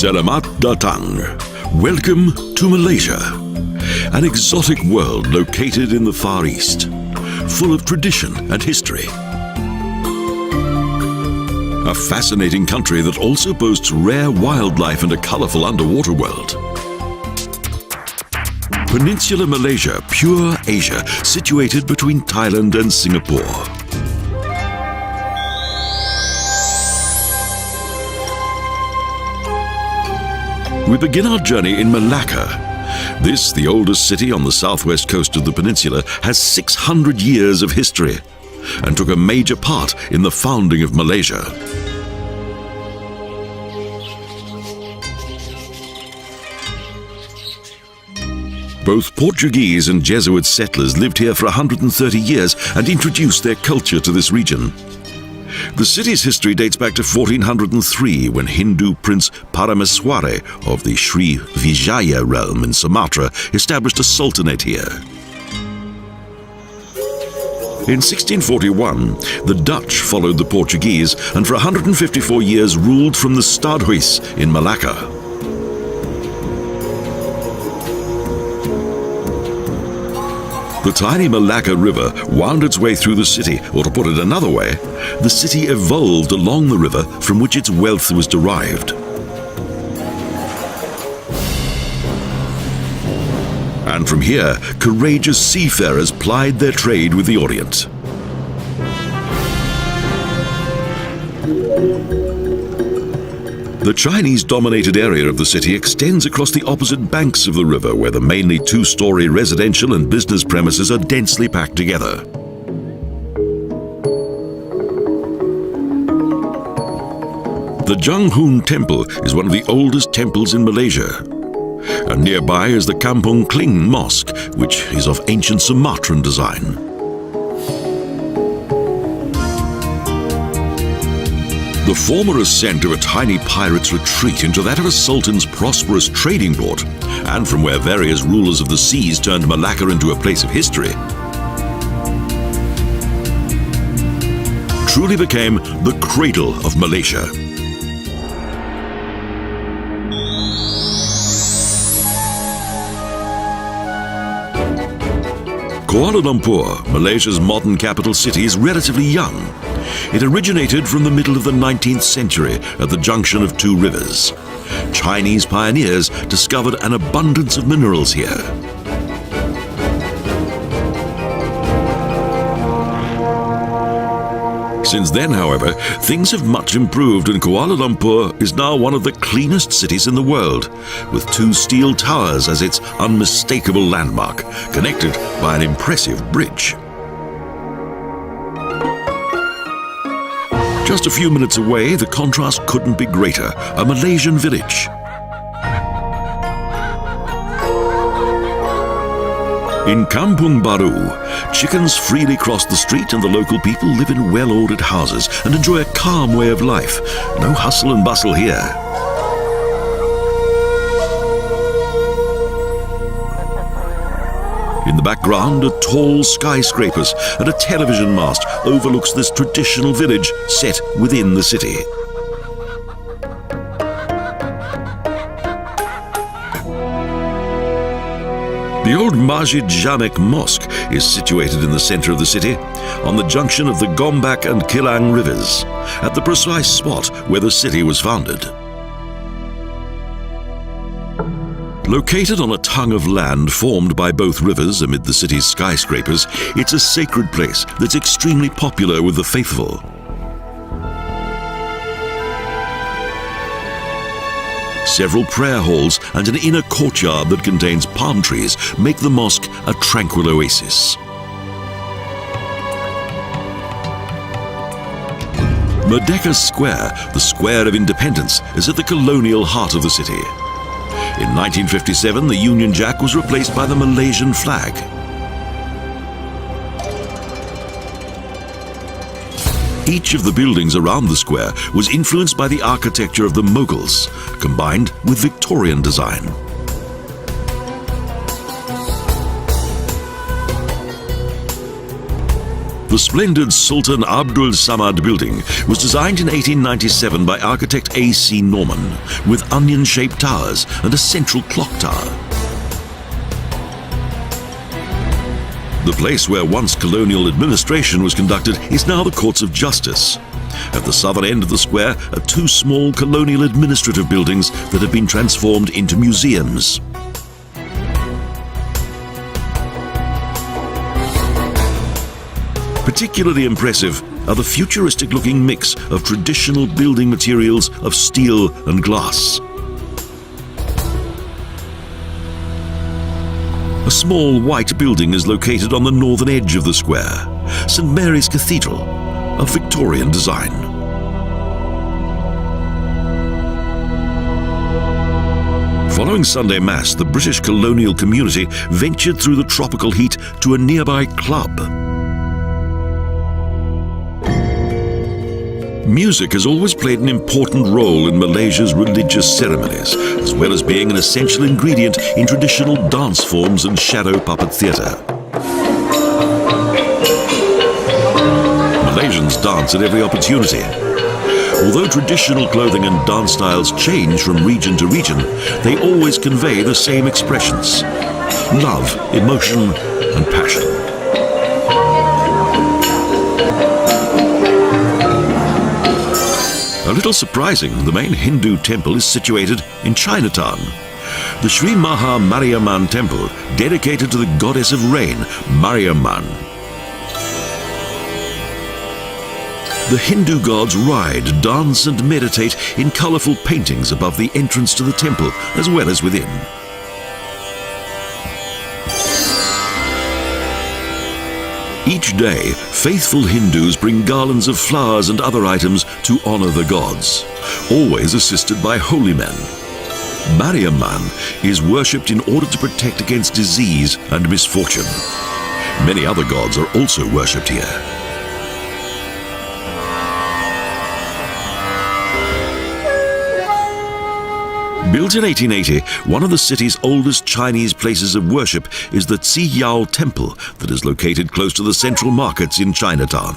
Selamat datang. Welcome to Malaysia, an exotic world located in the Far East, full of tradition and history. A fascinating country that also boasts rare wildlife and a colourful underwater world. Peninsular Malaysia, pure Asia, situated between Thailand and Singapore. We begin our journey in Malacca. This, the oldest city on the southwest coast of the peninsula, has 600 years of history and took a major part in the founding of Malaysia. Both Portuguese and Jesuit settlers lived here for 130 years and introduced their culture to this region. The city's history dates back to 1403, when Hindu Prince Parameswara of the Sri Vijaya realm in Sumatra established a sultanate here. In 1641, the Dutch followed the Portuguese and for 154 years ruled from the Stadhuis in Malacca. The tiny Malacca River wound its way through the city, or to put it another way, the city evolved along the river from which its wealth was derived. And from here, courageous seafarers plied their trade with the Orient. The Chinese-dominated area of the city extends across the opposite banks of the river, where the mainly two-story residential and business premises are densely packed together. The Zhanghun Temple is one of the oldest temples in Malaysia. And nearby is the Kampung Kling Mosque, which is of ancient Sumatran design. The former ascent of a tiny pirate's retreat into that of a sultan's prosperous trading port, and from where various rulers of the seas turned Malacca into a place of history, truly became the cradle of Malaysia. Kuala Lumpur, Malaysia's modern capital city, is relatively young. It originated from the middle of the 19th century at the junction of two rivers. Chinese pioneers discovered an abundance of minerals here. Since then, however, things have much improved, and Kuala Lumpur is now one of the cleanest cities in the world, with two steel towers as its unmistakable landmark, connected by an impressive bridge. Just a few minutes away, the contrast couldn't be greater, a Malaysian village. In Kampung Baru, chickens freely cross the street and the local people live in well-ordered houses and enjoy a calm way of life. No hustle and bustle here. In the background are tall skyscrapers, and a television mast overlooks this traditional village set within the city. The old Masjid Jamek Mosque is situated in the center of the city, on the junction of the Gombak and Kilang rivers, at the precise spot where the city was founded. Located on a tongue of land formed by both rivers amid the city's skyscrapers, it's a sacred place that's extremely popular with the faithful. Several prayer halls and an inner courtyard that contains palm trees make the mosque a tranquil oasis. Merdeka Square, the Square of Independence, is at the colonial heart of the city. In 1957, the Union Jack was replaced by the Malaysian flag. Each of the buildings around the square was influenced by the architecture of the Mughals, combined with Victorian design. The splendid Sultan Abdul Samad building was designed in 1897 by architect A.C. Norman, with onion-shaped towers and a central clock tower. The place where once colonial administration was conducted is now the Courts of Justice. At the southern end of the square are two small colonial administrative buildings that have been transformed into museums. Particularly impressive are the futuristic-looking mix of traditional building materials of steel and glass. A small white building is located on the northern edge of the square, St. Mary's Cathedral, of Victorian design. Following Sunday Mass, the British colonial community ventured through the tropical heat to a nearby club. Music has always played an important role in Malaysia's religious ceremonies, as well as being an essential ingredient in traditional dance forms and shadow puppet theatre. Malaysians dance at every opportunity. Although traditional clothing and dance styles change from region to region, they always convey the same expressions: love, emotion, and passion. A little surprising, the main Hindu temple is situated in Chinatown. The Sri Maha Mariamman temple, dedicated to the goddess of rain, Mariamman. The Hindu gods ride, dance and meditate in colourful paintings above the entrance to the temple, as well as within. Each day, faithful Hindus bring garlands of flowers and other items to honour the gods, always assisted by holy men. Mariamman is worshipped in order to protect against disease and misfortune. Many other gods are also worshipped here. Built in 1880, one of the city's oldest Chinese places of worship is the Ziyao Temple that is located close to the central markets in Chinatown.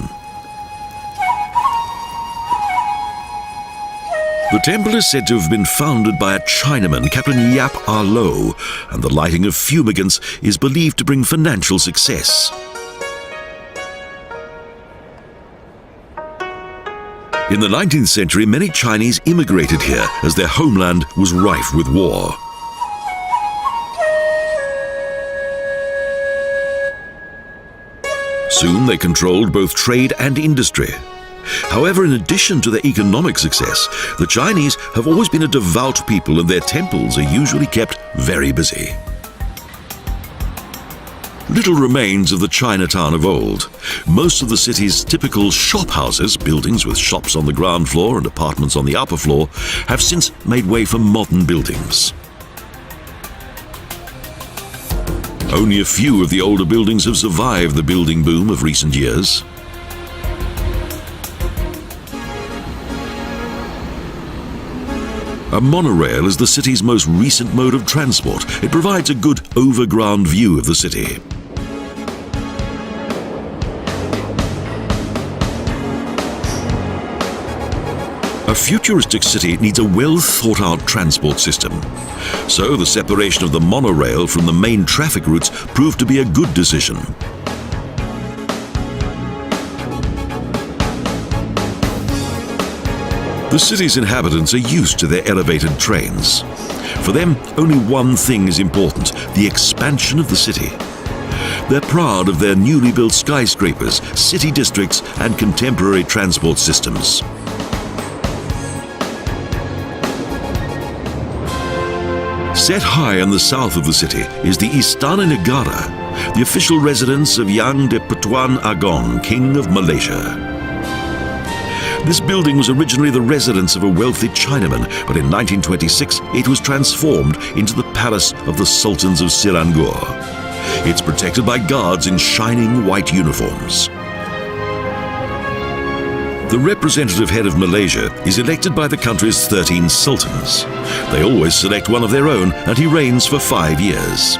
The temple is said to have been founded by a Chinaman, Captain Yap Ah Lo, and the lighting of fumigants is believed to bring financial success. In the 19th century, many Chinese immigrated here as their homeland was rife with war. Soon they controlled both trade and industry. However, in addition to their economic success, the Chinese have always been a devout people, and their temples are usually kept very busy. Little remains of the Chinatown of old. Most of the city's typical shop houses, buildings with shops on the ground floor and apartments on the upper floor, have since made way for modern buildings. Only a few of the older buildings have survived the building boom of recent years. A monorail is the city's most recent mode of transport. It provides a good overground view of the city. A futuristic city needs a well-thought-out transport system. So the separation of the monorail from the main traffic routes proved to be a good decision. The city's inhabitants are used to their elevated trains. For them, only one thing is important: the expansion of the city. They're proud of their newly built skyscrapers, city districts, and contemporary transport systems. Set high in the south of the city is the Istana Negara, the official residence of Yang de Pertuan Agong, King of Malaysia. This building was originally the residence of a wealthy Chinaman, but in 1926 it was transformed into the palace of the Sultans of Selangor. It's protected by guards in shining white uniforms. The representative head of Malaysia is elected by the country's 13 sultans. They always select one of their own, and he reigns for 5 years.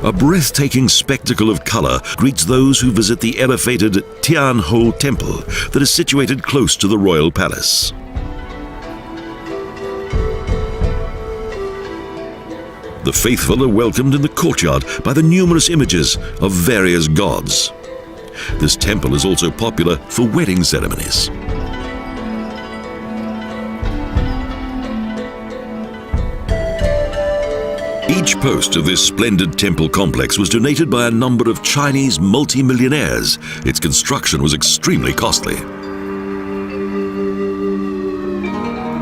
A breathtaking spectacle of color greets those who visit the elevated Tian Ho Temple that is situated close to the royal palace. The faithful are welcomed in the courtyard by the numerous images of various gods. This temple is also popular for wedding ceremonies. Each post of this splendid temple complex was donated by a number of Chinese multi-millionaires. Its construction was extremely costly.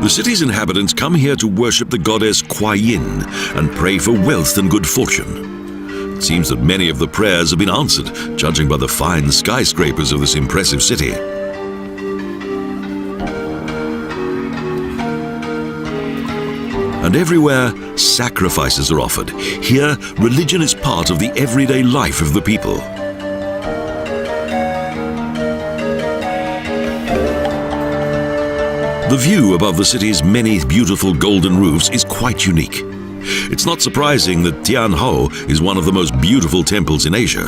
The city's inhabitants come here to worship the goddess Kuai Yin and pray for wealth and good fortune. It seems that many of the prayers have been answered, judging by the fine skyscrapers of this impressive city. And everywhere, sacrifices are offered. Here, religion is part of the everyday life of the people. The view above the city's many beautiful golden roofs is quite unique. It's not surprising that Tian Ho is one of the most beautiful temples in Asia.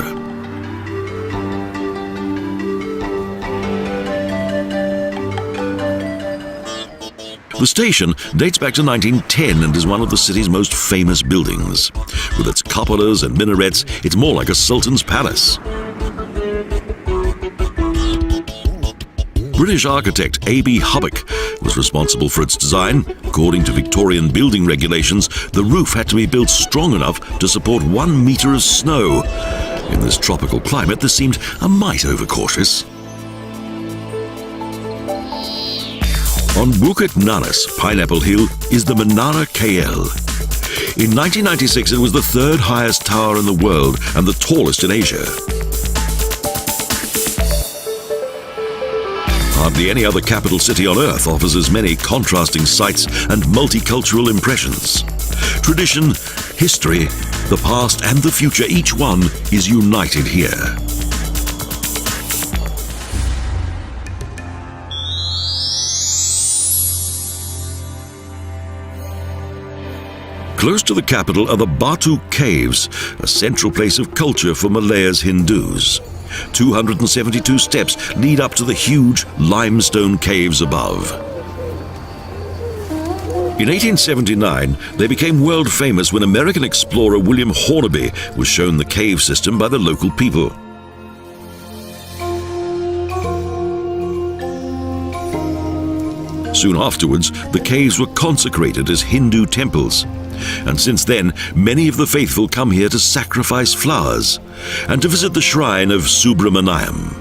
The station dates back to 1910 and is one of the city's most famous buildings. With its cupolas and minarets, it's more like a sultan's palace. British architect A.B. Hubbock was responsible for its design. According to Victorian building regulations, the roof had to be built strong enough to support 1 meter of snow. In this tropical climate, this seemed a mite overcautious. On Bukit Nanas, Pineapple Hill, is the Menara KL. In 1996, it was the 3rd highest tower in the world and the tallest in Asia. Hardly any other capital city on Earth offers as many contrasting sights and multicultural impressions. Tradition, history, the past and the future, each one is united here. Close to the capital are the Batu Caves, a central place of culture for Malaya's Hindus. 272 steps lead up to the huge limestone caves above. In 1879, they became world famous when American explorer William Hornaby was shown the cave system by the local people. Soon afterwards, the caves were consecrated as Hindu temples. And since then, many of the faithful come here to sacrifice flowers and to visit the shrine of Subramaniam.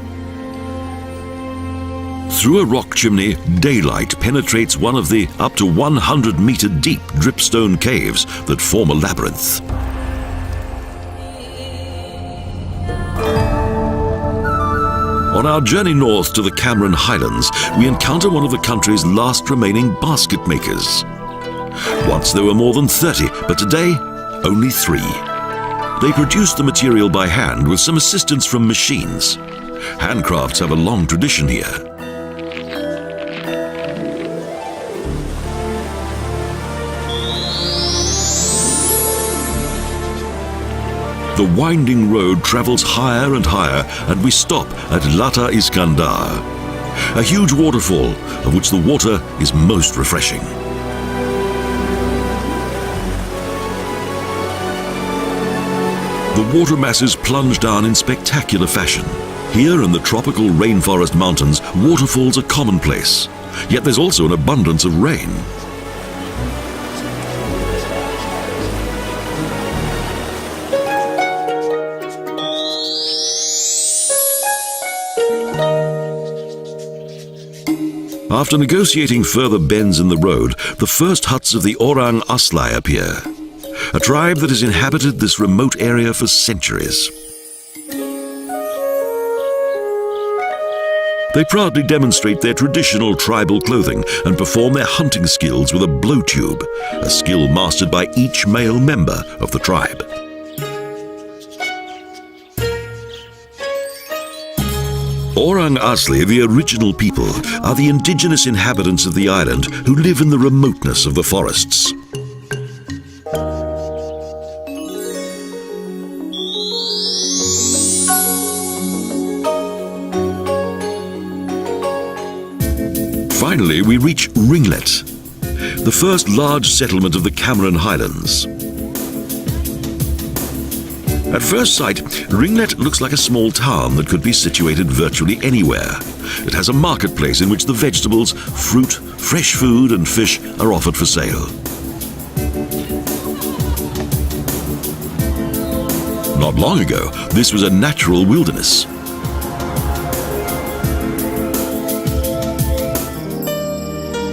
Through a rock chimney, daylight penetrates one of the up to 100-meter deep dripstone caves that form a labyrinth. On our journey north to the Cameron Highlands, we encounter one of the country's last remaining basket makers. Once there were more than 30, but today, only 3. They produce the material by hand with some assistance from machines. Handcrafts have a long tradition here. The winding road travels higher and higher, and we stop at Lata Iskandar, a huge waterfall of which the water is most refreshing. The water masses plunge down in spectacular fashion. Here in the tropical rainforest mountains, waterfalls are commonplace, yet there's also an abundance of rain. After negotiating further bends in the road, the first huts of the Orang Asli appear, a tribe that has inhabited this remote area for centuries. They proudly demonstrate their traditional tribal clothing and perform their hunting skills with a blow tube, a skill mastered by each male member of the tribe. Orang Asli, the original people, are the indigenous inhabitants of the island who live in the remoteness of the forests. Finally, we reach Ringlet, the first large settlement of the Cameron Highlands. At first sight, Ringlet looks like a small town that could be situated virtually anywhere. It has a marketplace in which the vegetables, fruit, fresh food and fish are offered for sale. Not long ago, this was a natural wilderness.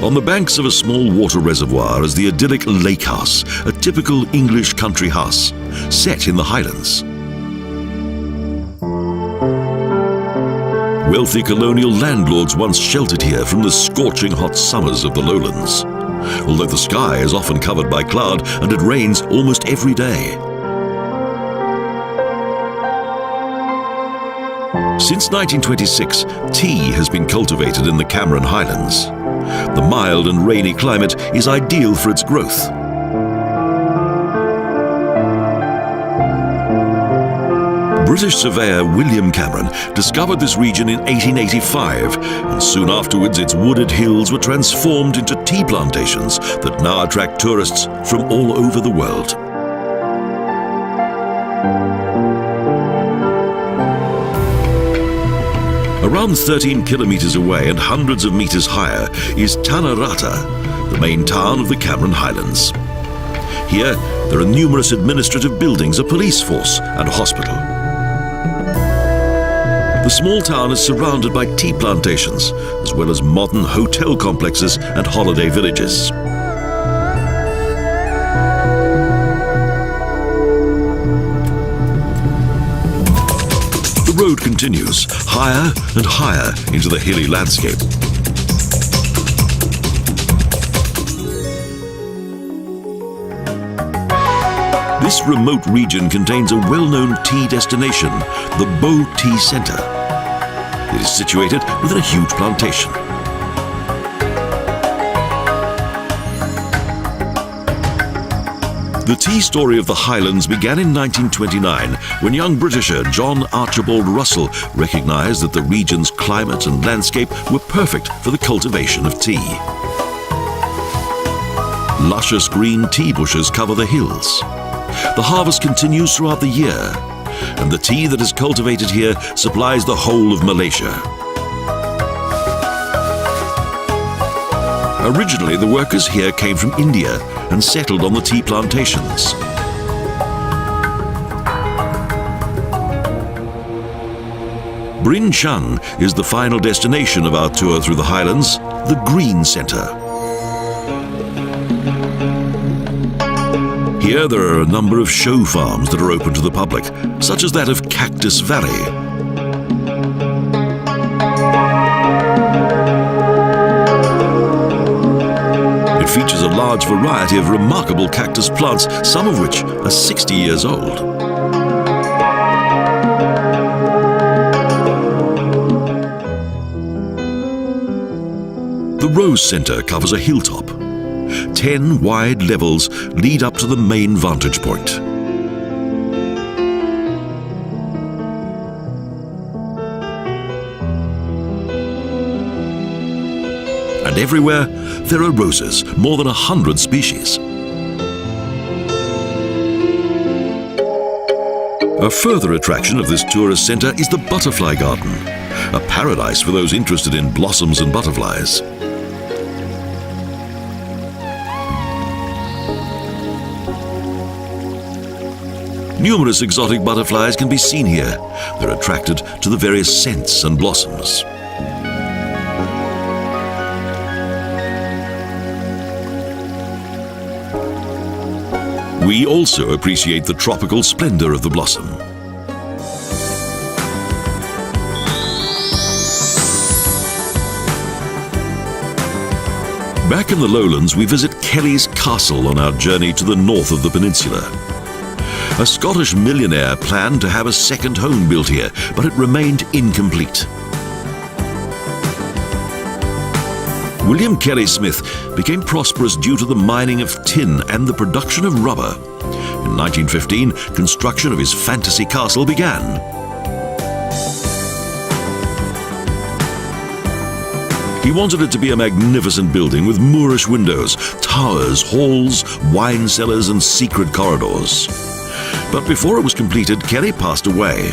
On the banks of a small water reservoir is the idyllic lake house, a typical English country house, set in the Highlands. Wealthy colonial landlords once sheltered here from the scorching hot summers of the lowlands, although the sky is often covered by cloud and it rains almost every day. Since 1926, tea has been cultivated in the Cameron Highlands. The mild and rainy climate is ideal for its growth. British surveyor William Cameron discovered this region in 1885, and soon afterwards its wooded hills were transformed into tea plantations that now attract tourists from all over the world. Around 13 kilometers away and hundreds of meters higher is Tanarata, the main town of the Cameron Highlands. Here, there are numerous administrative buildings, a police force and a hospital. The small town is surrounded by tea plantations, as well as modern hotel complexes and holiday villages. The road continues higher and higher into the hilly landscape. This remote region contains a well-known tea destination, the Bow Tea Centre. It is situated within a huge plantation. The tea story of the Highlands began in 1929 when young Britisher John Archibald Russell recognised that the region's climate and landscape were perfect for the cultivation of tea. Luscious green tea bushes cover the hills. The harvest continues throughout the year, and the tea that is cultivated here supplies the whole of Malaysia. Originally, the workers here came from India and settled on the tea plantations. Bryn Chun is the final destination of our tour through the Highlands, the Green Centre. Here there are a number of show farms that are open to the public, such as that of Cactus Valley. It features a large variety of remarkable cactus plants, some of which are 60 years old. The Rose Centre covers a hilltop. 10 wide levels lead up to the main vantage point. And everywhere there are roses, more than 100 species. A further attraction of this tourist centre is the Butterfly Garden, a paradise for those interested in blossoms and butterflies. Numerous exotic butterflies can be seen here. They're attracted to the various scents and blossoms. We also appreciate the tropical splendor of the blossom. Back in the lowlands, we visit Kelly's Castle on our journey to the north of the peninsula. A Scottish millionaire planned to have a second home built here, but it remained incomplete. William Kelly Smith became prosperous due to the mining of tin and the production of rubber. In 1915, construction of his fantasy castle began. He wanted it to be a magnificent building with Moorish windows, towers, halls, wine cellars and secret corridors. But before it was completed, Kelly passed away.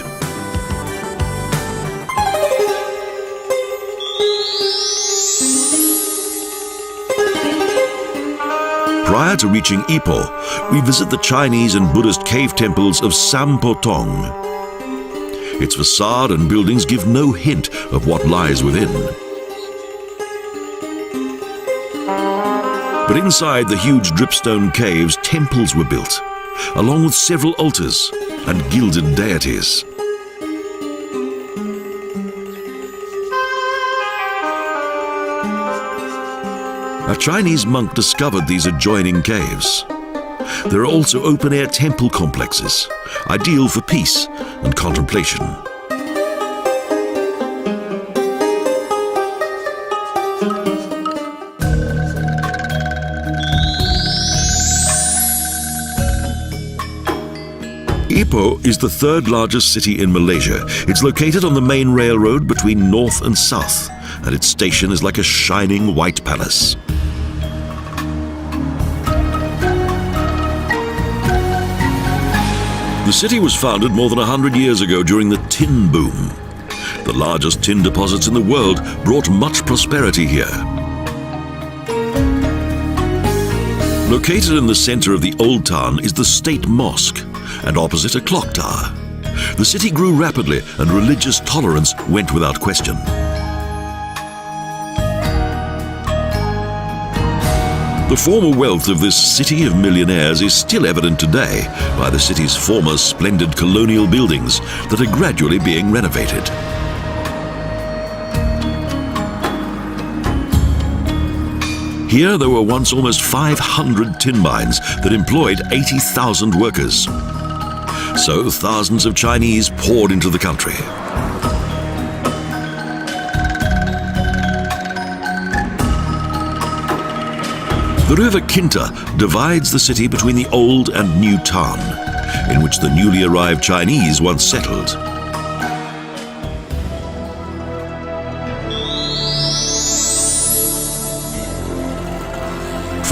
Prior to reaching Ipoh, we visit the Chinese and Buddhist cave temples of Sampotong. Its facade and buildings give no hint of what lies within. But inside the huge dripstone caves, temples were built, along with several altars and gilded deities. A Chinese monk discovered these adjoining caves. There are also open-air temple complexes, ideal for peace and contemplation. Ipoh is the third largest city in Malaysia. It's located on the main railroad between north and south, and its station is like a shining white palace. The city was founded more than 100 years ago during the tin boom. The largest tin deposits in the world brought much prosperity here. Located in the center of the old town is the State Mosque, and opposite a clock tower. The city grew rapidly and religious tolerance went without question. The former wealth of this city of millionaires is still evident today by the city's former splendid colonial buildings that are gradually being renovated. Here there were once almost 500 tin mines that employed 80,000 workers. So thousands of Chinese poured into the country. The river Kinta divides the city between the old and new town, in which the newly arrived Chinese once settled.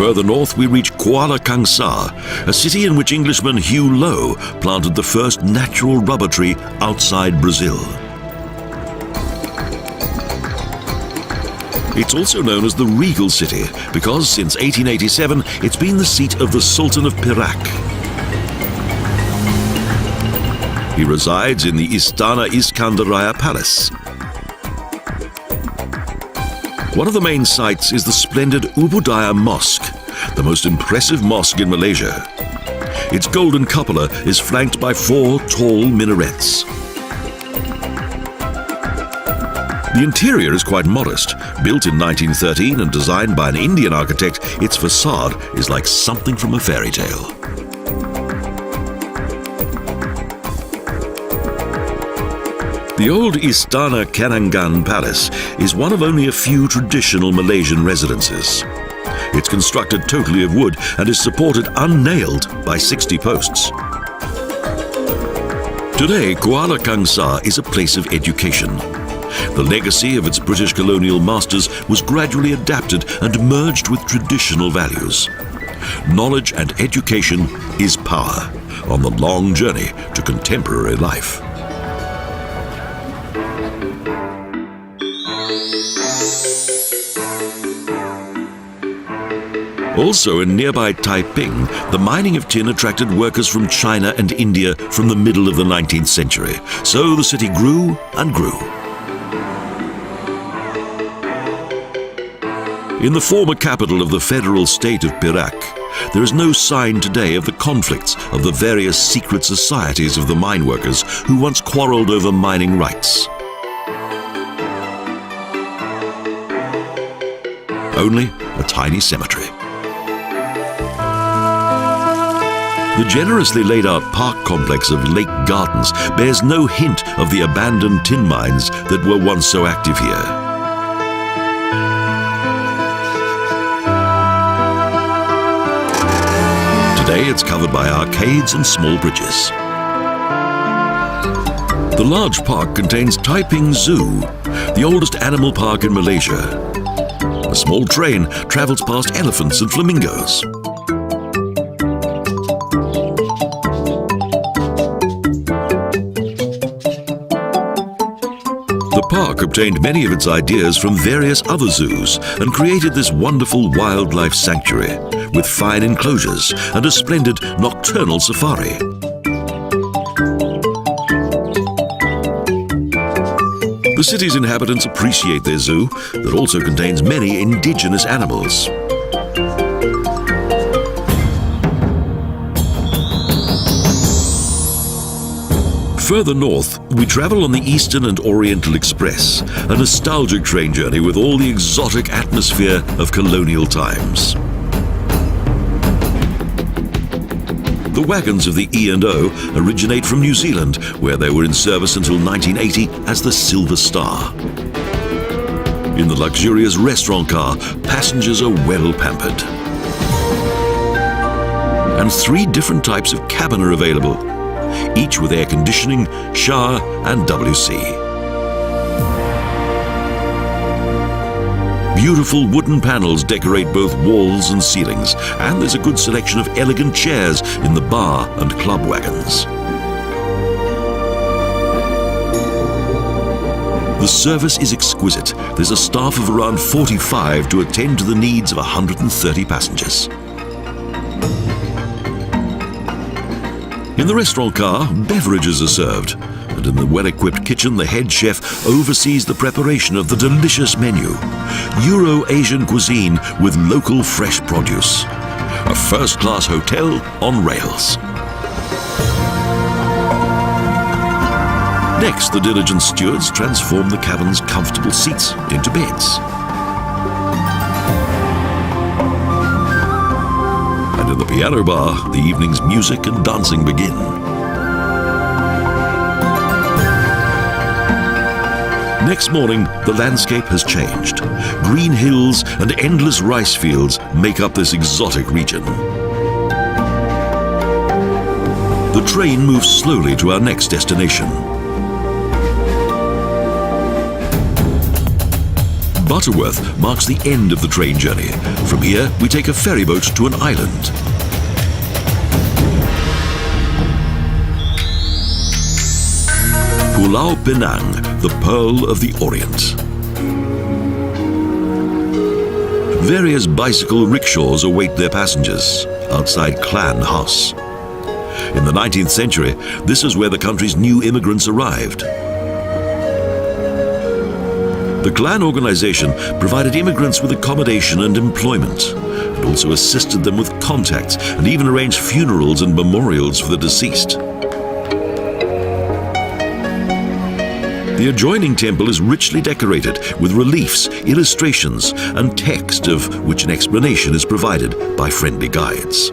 Further north we reach Kuala Kangsar, a city in which Englishman Hugh Lowe planted the first natural rubber tree outside Brazil. It's also known as the Regal City because since 1887 it's been the seat of the Sultan of Perak. He resides in the Istana Iskandaraya Palace. One of the main sights is the splendid Ubudaya Mosque, the most impressive mosque in Malaysia. Its golden cupola is flanked by 4 tall minarets. The interior is quite modest. Built in 1913 and designed by an Indian architect, its facade is like something from a fairy tale. The old Istana Kanangan Palace is one of only a few traditional Malaysian residences. It's constructed totally of wood and is supported unnailed by 60 posts. Today, Kuala Kangsar is a place of education. The legacy of its British colonial masters was gradually adapted and merged with traditional values. Knowledge and education is power on the long journey to contemporary life. Also in nearby Taiping, the mining of tin attracted workers from China and India from the middle of the 19th century. So the city grew and grew. In the former capital of the federal state of Perak, there is no sign today of the conflicts of the various secret societies of the mine workers who once quarreled over mining rights. Only a tiny cemetery. The generously laid out park complex of Lake Gardens bears no hint of the abandoned tin mines that were once so active here. Today it's covered by arcades and small bridges. The large park contains Taiping Zoo, the the oldest animal park in Malaysia. A small train travels past elephants and flamingos. The park obtained many of its ideas from various other zoos and created this wonderful wildlife sanctuary with fine enclosures and a splendid nocturnal safari. The city's inhabitants appreciate their zoo that also contains many indigenous animals. Further north, we travel on the Eastern and Oriental Express, a nostalgic train journey with all the exotic atmosphere of colonial times. The wagons of the E&O originate from New Zealand, where they were in service until 1980 as the Silver Star. In the luxurious restaurant car, passengers are well pampered. And 3 different types of cabin are available, each with air conditioning, shower and WC. Beautiful wooden panels decorate both walls and ceilings, and there's a good selection of elegant chairs in the bar and club wagons. The service is exquisite. There's a staff of around 45 to attend to the needs of 130 passengers. In the restaurant car, beverages are served, and in the well-equipped kitchen, the head chef oversees the preparation of the delicious menu. Euro-Asian cuisine with local fresh produce. A first-class hotel on rails. Next, the diligent stewards transform the cabin's comfortable seats into beds. And in the piano bar, the evening's music and dancing begin. Next morning, the landscape has changed. Green hills and endless rice fields make up this exotic region. The train moves slowly to our next destination. Butterworth marks the end of the train journey. From here, we take a ferry boat to an island. Pulau Pinang, the Pearl of the Orient. Various bicycle rickshaws await their passengers outside Klan House. In the 19th century, this is where the country's new immigrants arrived. The Klan organization provided immigrants with accommodation and employment, and also assisted them with contacts and even arranged funerals and memorials for the deceased. The adjoining temple is richly decorated with reliefs, illustrations, and text of which an explanation is provided by friendly guides.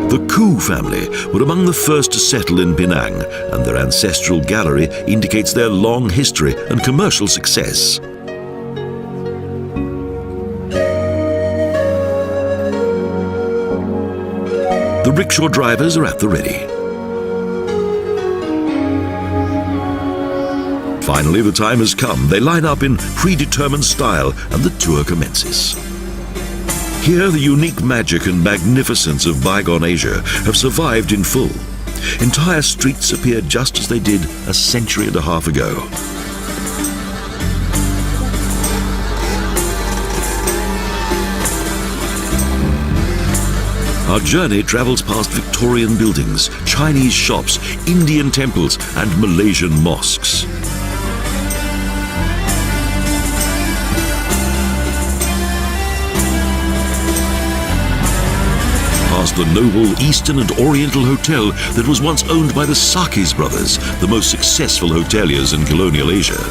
The Koo family were among the first to settle in Penang, and their ancestral gallery indicates their long history and commercial success. The rickshaw drivers are at the ready. Finally, the time has come. They line up in predetermined style and the tour commences. Here, the unique magic and magnificence of bygone Asia have survived in full. Entire streets appear just as they did a century and a half ago. Our journey travels past Victorian buildings, Chinese shops, Indian temples, and Malaysian mosques. Past the noble Eastern and Oriental Hotel that was once owned by the Sakis brothers, the most successful hoteliers in colonial Asia.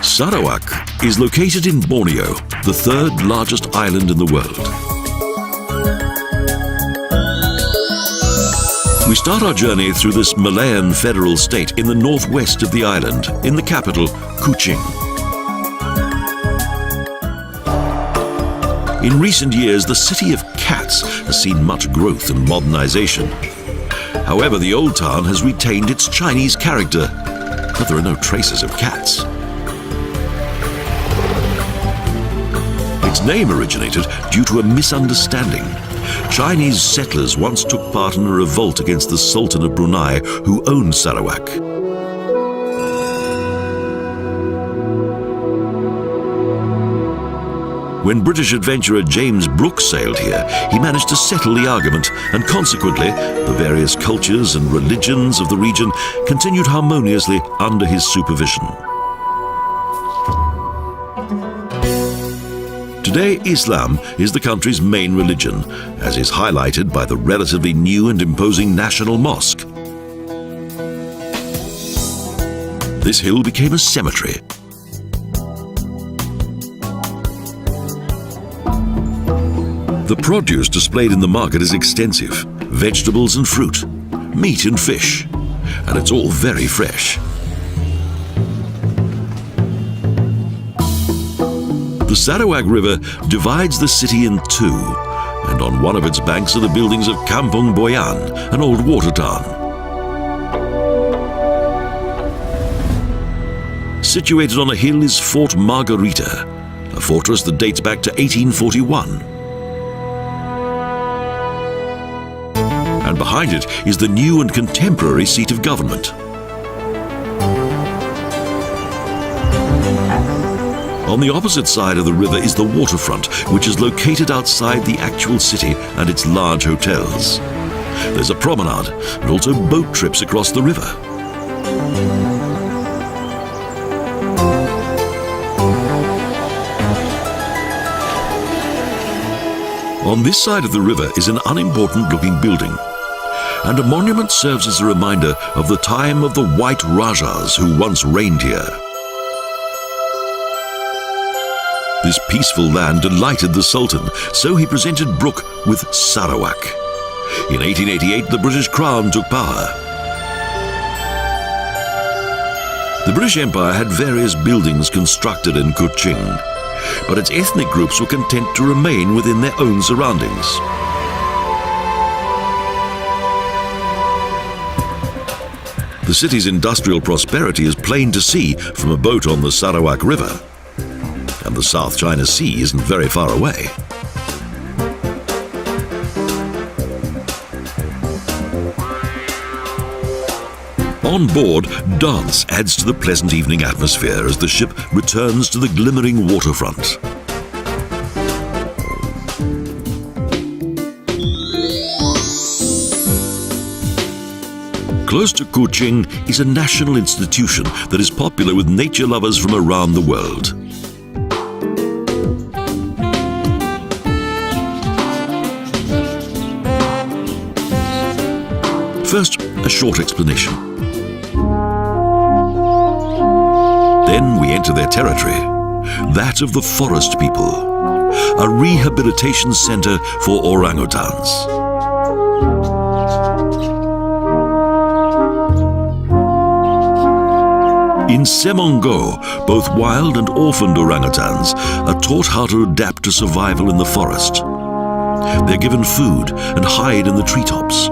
Sarawak is located in Borneo, the 3rd largest island in the world. We start our journey through this Malayan federal state in the northwest of the island, in the capital, Kuching. In recent years, the city of cats has seen much growth and modernization. However, the old town has retained its Chinese character, but there are no traces of cats. Its name originated due to a misunderstanding. Chinese settlers once took part in a revolt against the Sultan of Brunei, who owned Sarawak. When British adventurer James Brooke sailed here, he managed to settle the argument, and consequently, the various cultures and religions of the region continued harmoniously under his supervision. Today, Islam is the country's main religion, as is highlighted by the relatively new and imposing National Mosque. This hill became a cemetery. The produce displayed in the market is extensive: vegetables and fruit, meat and fish, and it's all very fresh. The Sarawak River divides the city in two, and on one of its banks are the buildings of Kampung Boyan, an old water town. Situated on a hill is Fort Margarita, a fortress that dates back to 1841. And behind it is the new and contemporary seat of government. On the opposite side of the river is the waterfront, which is located outside the actual city and its large hotels. There's a promenade and also boat trips across the river. On this side of the river is an unimportant-looking building, and a monument serves as a reminder of the time of the White Rajas who once reigned here. This peaceful land delighted the Sultan, so he presented Brooke with Sarawak. In 1888, the British Crown took power. The British Empire had various buildings constructed in Kuching, but its ethnic groups were content to remain within their own surroundings. The city's industrial prosperity is plain to see from a boat on the Sarawak River, and the South China Sea isn't very far away. On board, dance adds to the pleasant evening atmosphere as the ship returns to the glimmering waterfront. Close to Kuching is a national institution that is popular with nature lovers from around the world. First, a short explanation. Then we enter their territory, that of the forest people, a rehabilitation center for orangutans. In Semongo, both wild and orphaned orangutans are taught how to adapt to survival in the forest. They're given food and hide in the treetops.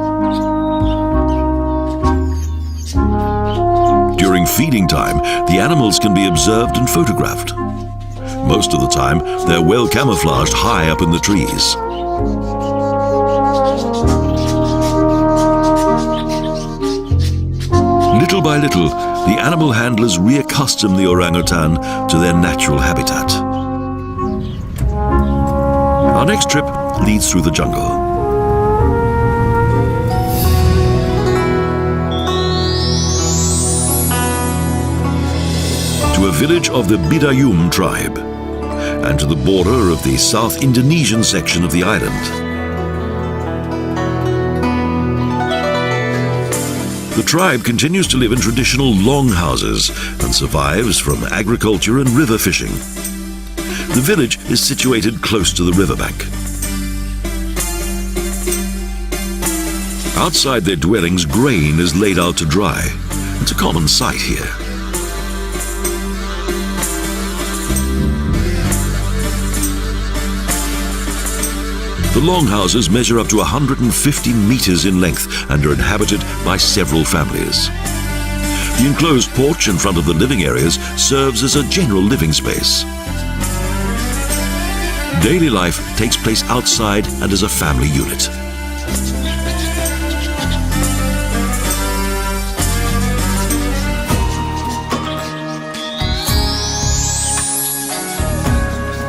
During feeding time, the animals can be observed and photographed. Most of the time, they're well camouflaged high up in the trees. Little by little, the animal handlers reaccustom the orangutan to their natural habitat. Our next trip leads through the jungle. To a village of the Bidayum tribe, and to the border of the South Indonesian section of the island. The tribe continues to live in traditional longhouses and survives from agriculture and river fishing. The village is situated close to the riverbank. Outside their dwellings, grain is laid out to dry. It's a common sight here. The longhouses measure up to 150 meters in length and are inhabited by several families. The enclosed porch in front of the living areas serves as a general living space. Daily life takes place outside and as a family unit.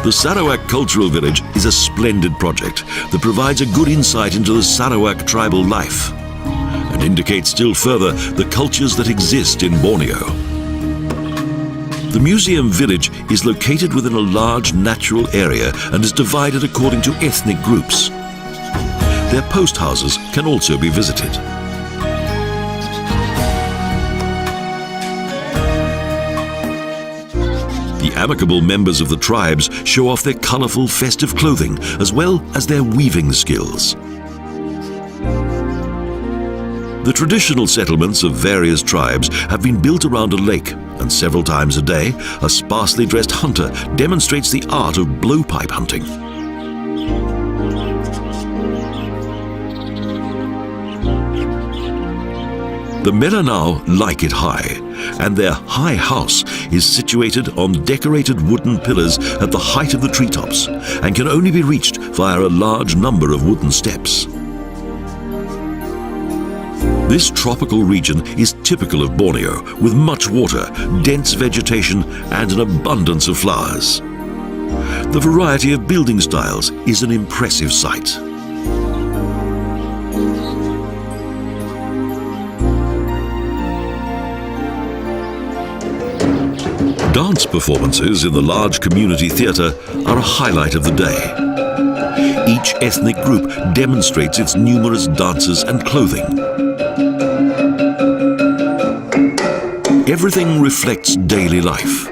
The Sarawak Cultural Village is a splendid project that provides a good insight into the Sarawak tribal life and indicates still further the cultures that exist in Borneo. The museum village is located within a large natural area and is divided according to ethnic groups. Their post houses can also be visited. The amicable members of the tribes show off their colourful festive clothing as well as their weaving skills. The traditional settlements of various tribes have been built around a lake, and several times a day, a sparsely dressed hunter demonstrates the art of blowpipe hunting. The Melanau like it high, and their high house is situated on decorated wooden pillars at the height of the treetops and can only be reached via a large number of wooden steps. This tropical region is typical of Borneo, with much water, dense vegetation and an abundance of flowers. The variety of building styles is an impressive sight. Dance performances in the large community theatre are a highlight of the day. Each ethnic group demonstrates its numerous dances and clothing. Everything reflects daily life.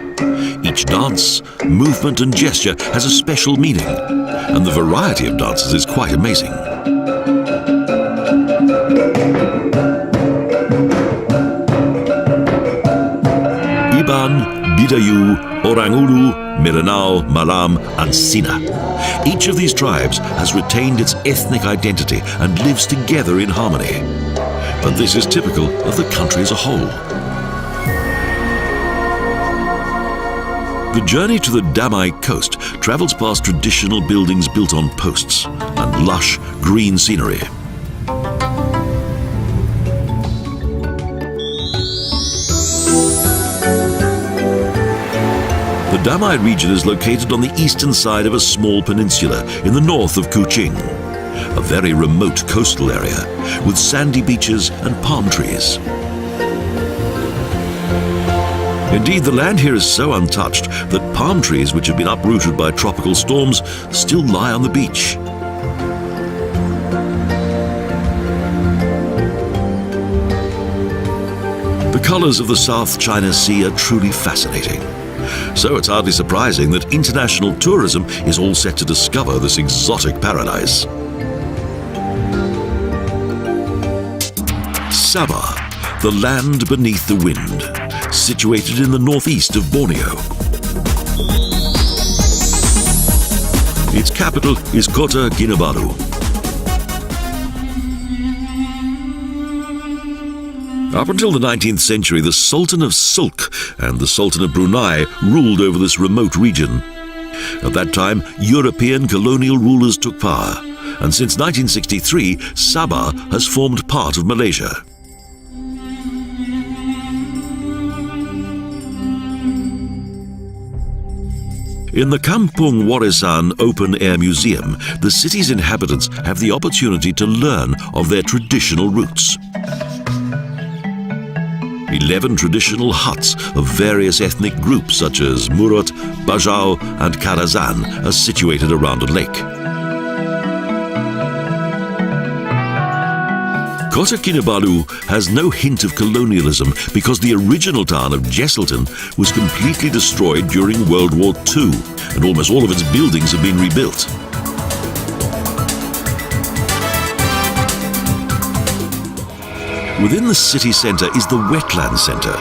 Each dance, movement and gesture has a special meaning, and the variety of dances is quite amazing. Iban, Bidayu, Orangulu, Melanau, Malam and Sina. Each of these tribes has retained its ethnic identity and lives together in harmony. But this is typical of the country as a whole. The journey to the Damai coast travels past traditional buildings built on posts and lush green scenery. The Damai region is located on the eastern side of a small peninsula in the north of Kuching, a very remote coastal area with sandy beaches and palm trees. Indeed, the land here is so untouched that palm trees which have been uprooted by tropical storms still lie on the beach. The colours of the South China Sea are truly fascinating. So it's hardly surprising that international tourism is all set to discover this exotic paradise. Sabah, the land beneath the wind, situated in the northeast of Borneo. Its capital is Kota Kinabalu. Up until the 19th century, the Sultan of Sulk and the Sultan of Brunei ruled over this remote region. At that time, European colonial rulers took power, and since 1963, Sabah has formed part of Malaysia. In the Kampung Warisan Open Air Museum, the city's inhabitants have the opportunity to learn of their traditional roots. 11 traditional huts of various ethnic groups such as Murut, Bajau and Karazan are situated around a lake. Kota Kinabalu has no hint of colonialism because the original town of Jesselton was completely destroyed during World War II, and almost all of its buildings have been rebuilt. Within the city centre is the Wetland Centre,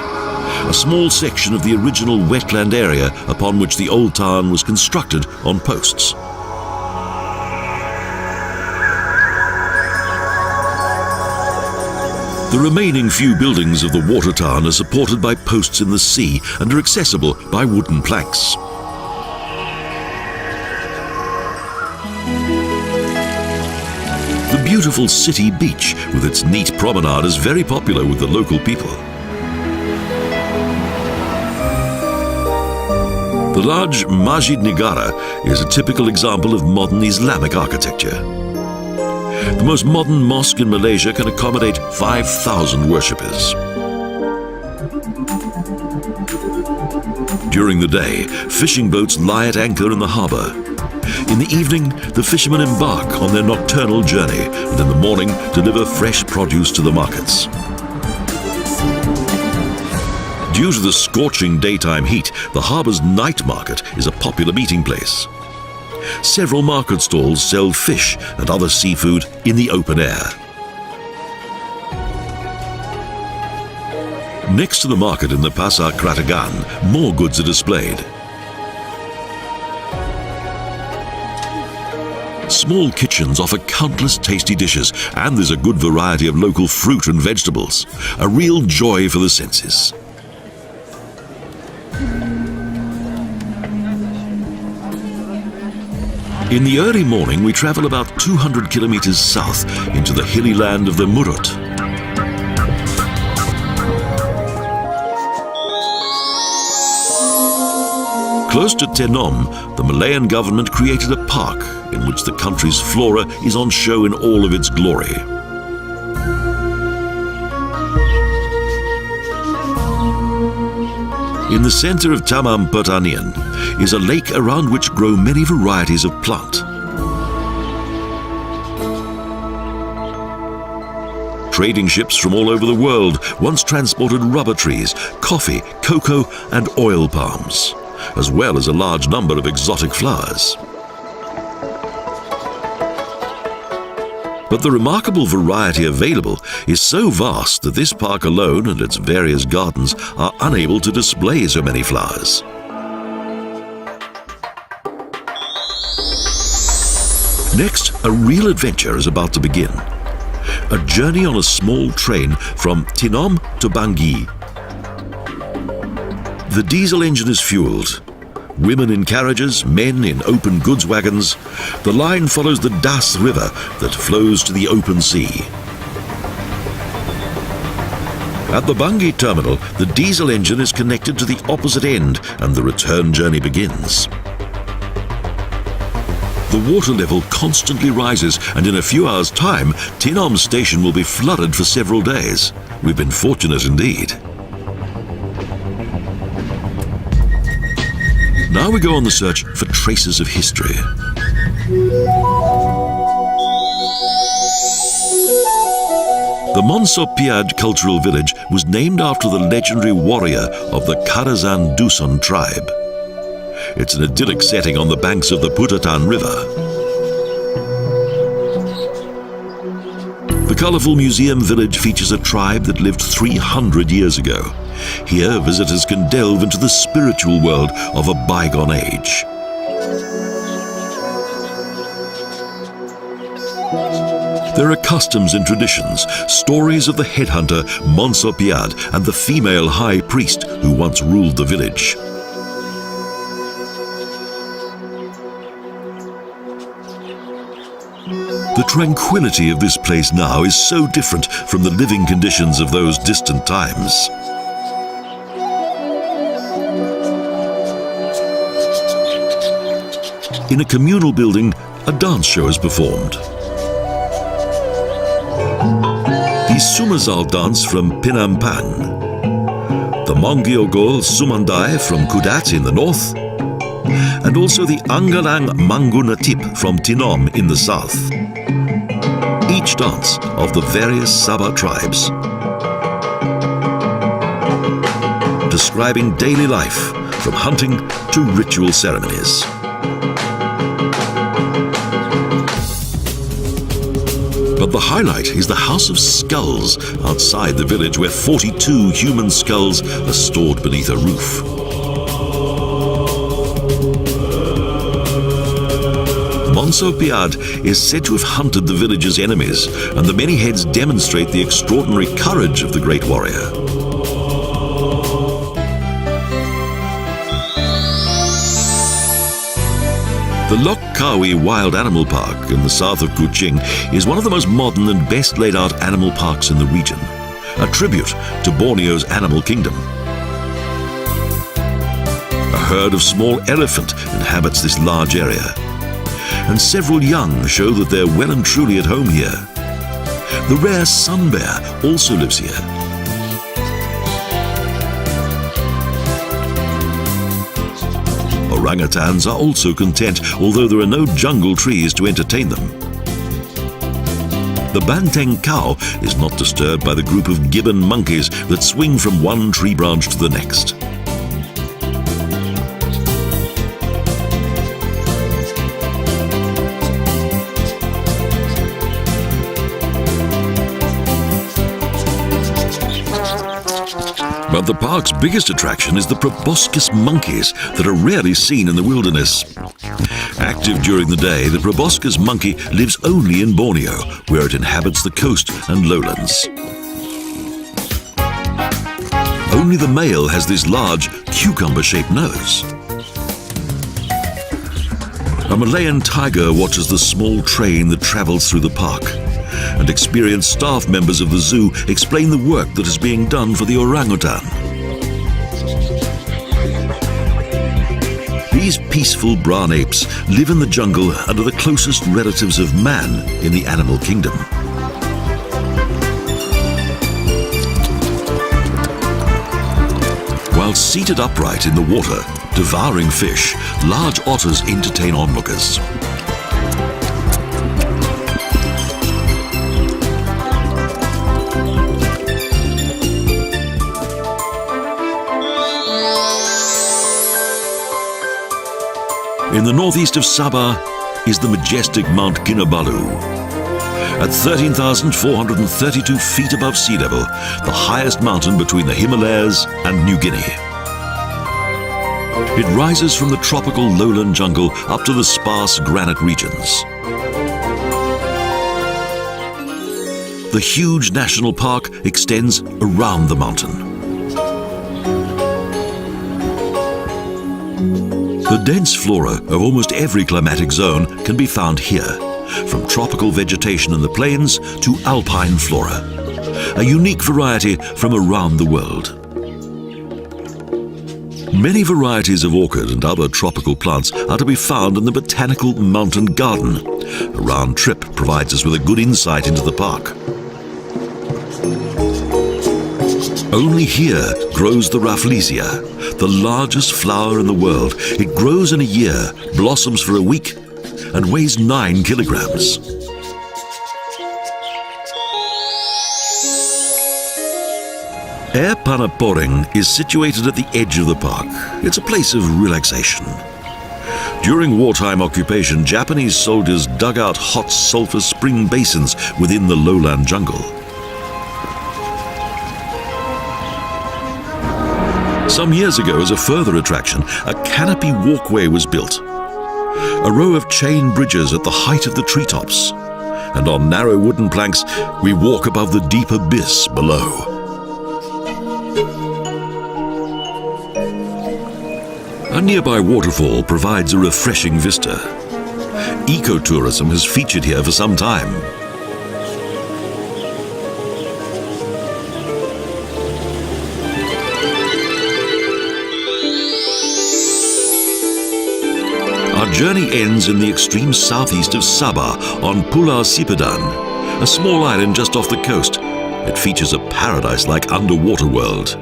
a small section of the original wetland area upon which the old town was constructed on posts. The remaining few buildings of the water town are supported by posts in the sea and are accessible by wooden planks. The beautiful city beach with its neat promenade is very popular with the local people. The large Masjid Negara is a typical example of modern Islamic architecture. The most modern mosque in Malaysia can accommodate 5,000 worshippers. During the day, fishing boats lie at anchor in the harbour. In the evening, the fishermen embark on their nocturnal journey and in the morning deliver fresh produce to the markets. Due to the scorching daytime heat, the harbour's night market is a popular meeting place. Several market stalls sell fish and other seafood in the open air. Next to the market in the Pasar Kratagan, more goods are displayed. Small kitchens offer countless tasty dishes, and there's a good variety of local fruit and vegetables. A real joy for the senses. In the early morning, we travel about 200 kilometers south into the hilly land of the Murut. Close to Tenom, the Malayan government created a park in which the country's flora is on show in all of its glory. In the center of Taman Pertanian is a lake around which grow many varieties of plant. Trading ships from all over the world once transported rubber trees, coffee, cocoa, and oil palms, as well as a large number of exotic flowers. But the remarkable variety available is so vast that this park alone and its various gardens are unable to display so many flowers. Next, a real adventure is about to begin. A journey on a small train from Tenom to Bangui. The diesel engine is fueled. Women in carriages, men in open goods wagons. The line follows the Das River that flows to the open sea. At the Bangui terminal, the diesel engine is connected to the opposite end and the return journey begins. The water level constantly rises, and in a few hours' time, Tenom station will be flooded for several days. We've been fortunate indeed. Now we go on the search for traces of history. The Monsopiad cultural village was named after the legendary warrior of the Karazan Dusun tribe. It's an idyllic setting on the banks of the Putatan River. The colourful museum village features a tribe that lived 300 years ago. Here, visitors can delve into the spiritual world of a bygone age. There are customs and traditions, stories of the headhunter Monsopiad and the female high priest who once ruled the village. The tranquility of this place now is so different from the living conditions of those distant times. In a communal building, a dance show is performed. The Sumazal dance from Pinampan, the Mongiogol Sumandai from Kudat in the north, and also the Angalang Mangunatip from Tenom in the south. Each dance of the various Sabah tribes, describing daily life from hunting to ritual ceremonies. But the highlight is the House of Skulls outside the village, where 42 human skulls are stored beneath a roof. Alfonso Piad is said to have hunted the village's enemies, and the many heads demonstrate the extraordinary courage of the great warrior. The Lok Kawi Wild Animal Park in the south of Kuching is one of the most modern and best laid out animal parks in the region, a tribute to Borneo's animal kingdom. A herd of small elephant inhabits this large area, and several young show that they're well and truly at home here. The rare sun bear also lives here. Orangutans are also content, although there are no jungle trees to entertain them. The Banteng cow is not disturbed by the group of gibbon monkeys that swing from one tree branch to the next. But the park's biggest attraction is the proboscis monkeys that are rarely seen in the wilderness. Active during the day, the proboscis monkey lives only in Borneo, where it inhabits the coast and lowlands. Only the male has this large, cucumber-shaped nose. A Malayan tiger watches the small train that travels through the park, and experienced staff members of the zoo explain the work that is being done for the orangutan. These peaceful brown apes live in the jungle and are the closest relatives of man in the animal kingdom. While seated upright in the water, devouring fish, large otters entertain onlookers. In the northeast of Sabah is the majestic Mount Kinabalu. At 13,432 feet above sea level, the highest mountain between the Himalayas and New Guinea. It rises from the tropical lowland jungle up to the sparse granite regions. The huge national park extends around the mountain. The dense flora of almost every climatic zone can be found here, from tropical vegetation in the plains to alpine flora, a unique variety from around the world. Many varieties of orchid and other tropical plants are to be found in the Botanical Mountain Garden. A round trip provides us with a good insight into the park. Only here grows the Rafflesia, the largest flower in the world. It grows in a year, blossoms for a week, and weighs 9 kilograms. Air Panaporeng is situated at the edge of the park. It's a place of relaxation. During wartime occupation, Japanese soldiers dug out hot sulfur spring basins within the lowland jungle. Some years ago, as a further attraction, a canopy walkway was built. A row of chain bridges at the height of the treetops. And on narrow wooden planks, we walk above the deep abyss below. A nearby waterfall provides a refreshing vista. Ecotourism has featured here for some time. Our journey ends in the extreme southeast of Sabah on Pulau Sipadan, a small island just off the coast. It features a paradise-like underwater world.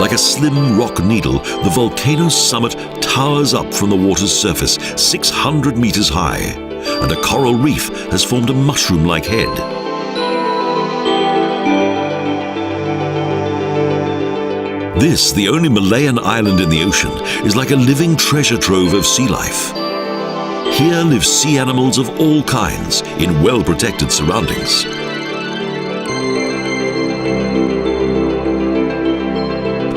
Like a slim rock needle, the volcano's summit towers up from the water's surface, 600 meters high, and a coral reef has formed a mushroom-like head. This, the only Malayan island in the ocean, is like a living treasure trove of sea life. Here live sea animals of all kinds in well-protected surroundings.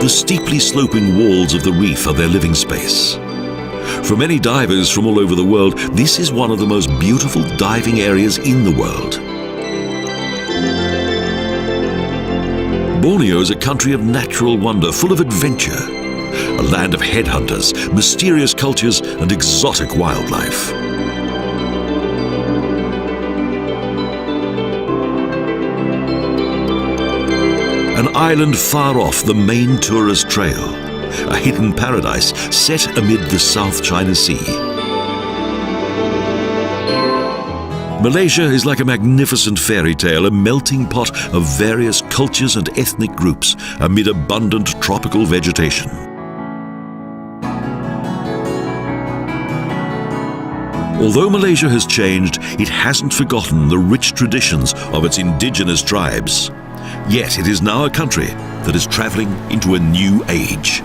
The steeply sloping walls of the reef are their living space. For many divers from all over the world, this is one of the most beautiful diving areas in the world. Borneo is a country of natural wonder, full of adventure. A land of headhunters, mysterious cultures, and exotic wildlife. An island far off the main tourist trail. A hidden paradise set amid the South China Sea. Malaysia is like a magnificent fairy tale, a melting pot of various cultures and ethnic groups amid abundant tropical vegetation. Although Malaysia has changed, it hasn't forgotten the rich traditions of its indigenous tribes. Yet it is now a country that is traveling into a new age.